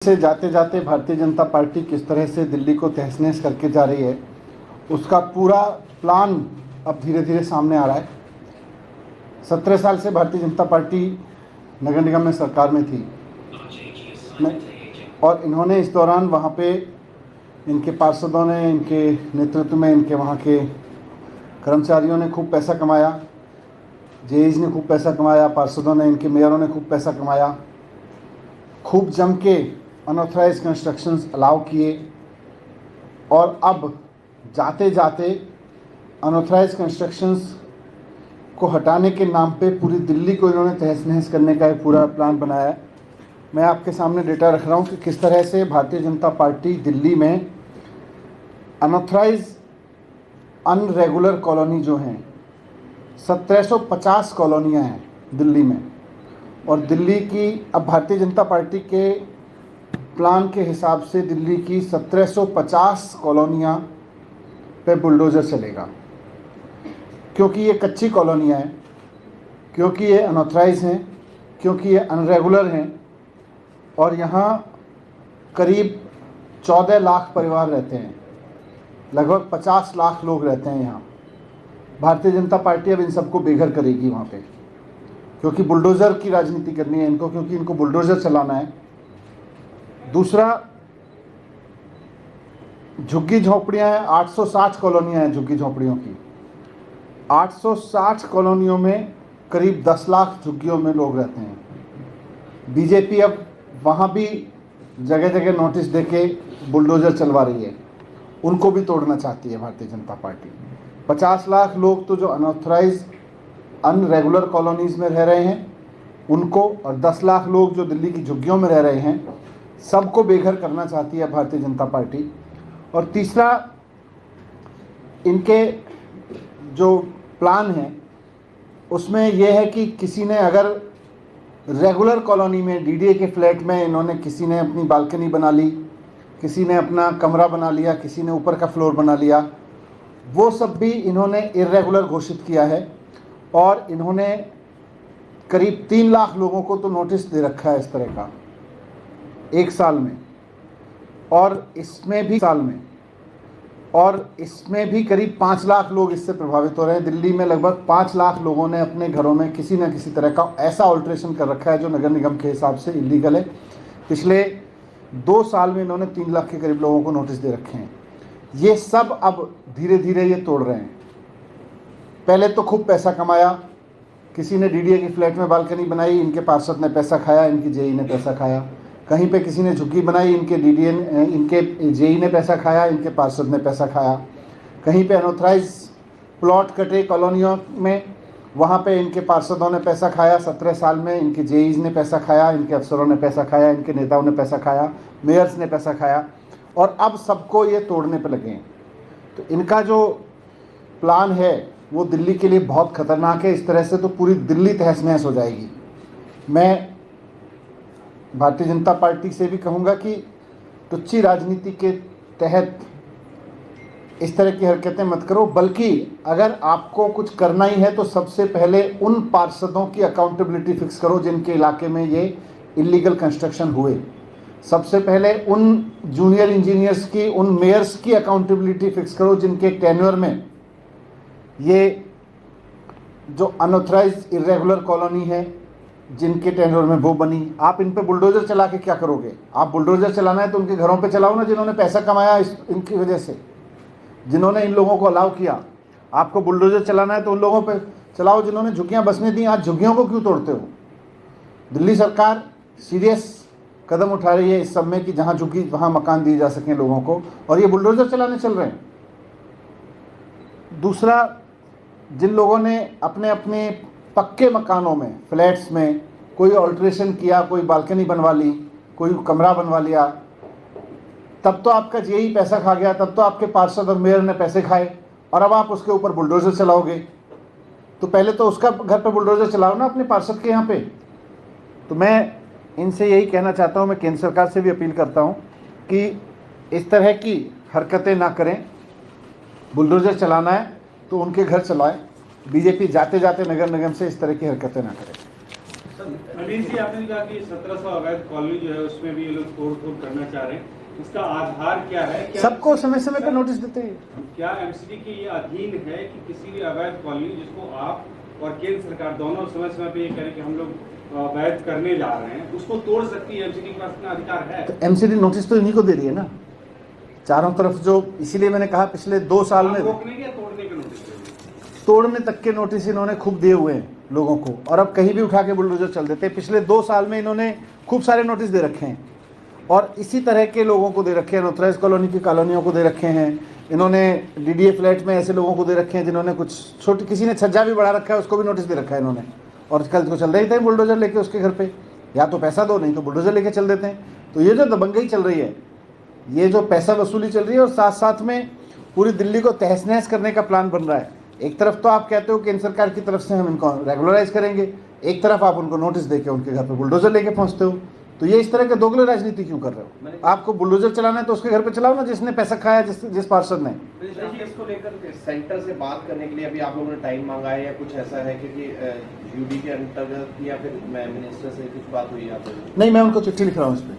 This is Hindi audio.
से जाते जाते भारतीय जनता पार्टी किस तरह से दिल्ली को तहस नहस करके जा रही है, उसका पूरा प्लान अब धीरे धीरे सामने आ रहा है। 17 साल से भारतीय जनता पार्टी नगर निगम में सरकार में थी और इन्होंने इस दौरान वहाँ पे इनके पार्षदों ने, इनके नेतृत्व में इनके वहाँ के कर्मचारियों ने खूब पैसा कमाया, जेईज ने खूब पैसा कमाया, पार्षदों ने, इनके मेयरों ने खूब पैसा कमाया, खूब जम के अनऑथराइज कंस्ट्रक्शंस अलाउ किए और अब जाते जाते अनऑथराइज कंस्ट्रक्शंस को हटाने के नाम पे पूरी दिल्ली को इन्होंने तहस नहस करने का एक पूरा प्लान बनाया है। मैं आपके सामने डेटा रख रहा हूँ कि किस तरह से भारतीय जनता पार्टी दिल्ली में अनऑथराइज अनरेगुलर कॉलोनी जो हैं 1750 कॉलोनियाँ हैं दिल्ली में, और दिल्ली की अब भारतीय जनता पार्टी के प्लान के हिसाब से दिल्ली की 1750 कॉलोनियाँ पे बुलडोज़र चलेगा, क्योंकि ये कच्ची कॉलोनियाँ हैं, क्योंकि ये अनऑथराइज हैं, क्योंकि ये अनरेगुलर हैं और यहाँ करीब 14 लाख परिवार रहते हैं, लगभग 50 लाख लोग रहते हैं यहाँ। भारतीय जनता पार्टी अब इन सबको बेघर करेगी वहाँ पे, क्योंकि बुलडोज़र की राजनीति करनी है इनको, क्योंकि इनको बुलडोज़र चलाना है। दूसरा, झुग्गी झोंपड़ियाँ हैं, 860 कॉलोनियाँ हैं झुग्गी झोंपड़ियों की। 860 कॉलोनियों में करीब 10 लाख झुग्गियों में लोग रहते हैं। बीजेपी अब वहाँ भी जगह जगह नोटिस देके बुलडोज़र चलवा रही है, उनको भी तोड़ना चाहती है भारतीय जनता पार्टी। 50 लाख लोग तो जो अनऑथराइज अनरेगुलर कॉलोनीज़ में रह रहे हैं उनको, और 10 लाख लोग जो दिल्ली की झुग्गियों में रह रहे हैं, सबको बेघर करना चाहती है भारतीय जनता पार्टी। और तीसरा, इनके जो प्लान है उसमें यह है कि किसी ने अगर रेगुलर कॉलोनी में डीडीए के फ्लैट में इन्होंने, किसी ने अपनी बालकनी बना ली, किसी ने अपना कमरा बना लिया, किसी ने ऊपर का फ्लोर बना लिया, वो सब भी इन्होंने इर्रेगुलर घोषित किया है। और इन्होंने करीब 3 लाख लोगों को तो नोटिस दे रखा है इस तरह का 1 साल में, और इसमें भी करीब 5 लाख लोग इससे प्रभावित हो रहे हैं। दिल्ली में लगभग 5 लाख लोगों ने अपने घरों में किसी न किसी तरह का ऐसा ऑल्ट्रेशन कर रखा है जो नगर निगम के हिसाब से इलीगल है। पिछले 2 साल में इन्होंने 3 लाख के करीब लोगों को नोटिस दे रखे हैं। ये सब अब धीरे धीरे ये तोड़ रहे हैं। पहले तो खूब पैसा कमाया, किसी ने डीडीए के फ्लैट में बालकनी बनाई, इनके पार्षद ने पैसा खाया, इनकी जेई ने पैसा खाया। कहीं पे किसी ने झुग्गी बनाई, इनके जेई ने पैसा खाया, इनके पार्षद ने पैसा खाया। कहीं पे अनऑथराइज प्लॉट कटे कॉलोनियों में, वहाँ पे इनके पार्षदों ने पैसा खाया। 17 साल में इनके जेईज ने पैसा खाया, इनके अफसरों ने पैसा खाया, इनके नेताओं ने पैसा खाया, मेयर्स ने पैसा खाया, और अब सबको ये तोड़ने पे लगे हैं। तो इनका जो प्लान है वो दिल्ली के लिए बहुत ख़तरनाक है। इस तरह से तो पूरी दिल्ली तहस नहस हो जाएगी। मैं भारतीय जनता पार्टी से भी कहूँगा कि तुच्छी राजनीति के तहत इस तरह की हरकतें मत करो, बल्कि अगर आपको कुछ करना ही है तो सबसे पहले उन पार्षदों की अकाउंटेबिलिटी फिक्स करो जिनके इलाके में ये इलीगल कंस्ट्रक्शन हुए। सबसे पहले उन जूनियर इंजीनियर्स की, उन मेयर्स की अकाउंटेबिलिटी फिक्स करो जिनके टेन्योर में ये जो अनऑथराइज इरेगुलर कॉलोनी है, जिनके टेन्योर में वो बनी। आप इन पे बुलडोज़र चला के क्या करोगे? आप बुलडोज़र चलाना है तो उनके घरों पे चलाओ ना, जिन्होंने पैसा कमाया इनकी वजह से, जिन्होंने इन लोगों को अलाउ किया। आपको बुलडोज़र चलाना है तो उन लोगों पे चलाओ जिन्होंने झुग्गियाँ बसने दी। आज झुग्गियों को क्यों तोड़ते हो? दिल्ली सरकार सीरियस कदम उठा रही है इस सब में कि जहाँ झुग्गी वहाँ मकान दिए जा सकें लोगों को, और ये बुलडोज़र चलाने चल रहे हैं। दूसरा, जिन लोगों ने अपने अपने पक्के मकानों में, फ्लैट्स में कोई ऑल्ट्रेशन किया, कोई बालकनी बनवा ली, कोई कमरा बनवा लिया, तब तो आपका जेई पैसा खा गया, तब तो आपके पार्षद और मेयर ने पैसे खाए, और अब आप उसके ऊपर बुलडोज़र चलाओगे। तो पहले तो उसका घर पर बुलडोज़र चलाओ ना अपने पार्षद के यहाँ पे। तो मैं इनसे यही कहना चाहता हूँ, मैं केंद्र सरकार से भी अपील करता हूँ कि इस तरह की हरकतें ना करें। बुलडोज़र चलाना है तो उनके घर चलाएं। बीजेपी जाते जाते नगर निगम से इस तरह की हरकतें ना करें। नवीन जी, आपने कहा कि 1700 अवैध कॉलोनी जो है उसमें भी ये लोग तोड़ करना चाह रहे हैं, इसका आधार क्या है? सबको समय समय पर नोटिस देते हैं। क्या एमसीडी के ये अधीन है कि किसी भी अवैध कॉलोनी जिसको आप और केंद्र सरकार दोनों समय समय पे ये करें कि हम लोग अवैध करने जा रहे हैं, उसको तोड़ सकती है? एमसीडी के पास इतना अधिकार है? तो एमसीडी नोटिस तो इन्हीं को दे रही है ना, चारों तरफ जो, इसीलिए मैंने कहा पिछले 2 साल में रोकने के या तोड़ने के नोटिस? तोड़ने तक के नोटिस इन्होंने खूब दिए हुए हैं लोगों को, और अब कहीं भी उठा के बुलडोजर चल देते हैं। पिछले 2 साल में इन्होंने खूब सारे नोटिस दे रखे हैं और इसी तरह के लोगों को दे रखे हैं, अनऑथराइज कॉलोनी की कॉलोनियों को दे रखे हैं इन्होंने, डीडीए फ्लैट में ऐसे लोगों को दे रखे हैं जिन्होंने कुछ छोटी, किसी ने छज्जा भी बढ़ा रखा है उसको भी नोटिस दे रखा है इन्होंने, और कल को चल रहे थे बुलडोजर लेके उसके घर पे, या तो पैसा दो नहीं तो बुलडोजर लेके चल देते हैं। तो ये जो दबंगई चल रही है, ये जो पैसा वसूली चल रही है, और साथ साथ में पूरी दिल्ली को तहस नहस करने का प्लान बन रहा है। एक तरफ तो आप कहते हो केंद्र सरकार की तरफ से हम इनको रेगुलराइज करेंगे, एक तरफ आप उनको नोटिस देके उनके घर पे बुलडोजर लेके पहुंचते हो। तो ये इस तरह के दोगले राजनीति क्यों कर रहे हो? आपको बुलडोजर चलाना है तो उसके घर पे चलाओ ना, जिसने पैसा खाया, जिस पार्षद ने। इसको लेकर सेंटर से बात करने के लिए अभी आप लोगों ने टाइम मांगा है या कुछ ऐसा है, क्योंकि यूडी के अंतर्गत या फिर मिनिस्टर से कुछ बात हुई है? नहीं, मैं उनको चिट्ठी लिख रहा हूँ इस पर।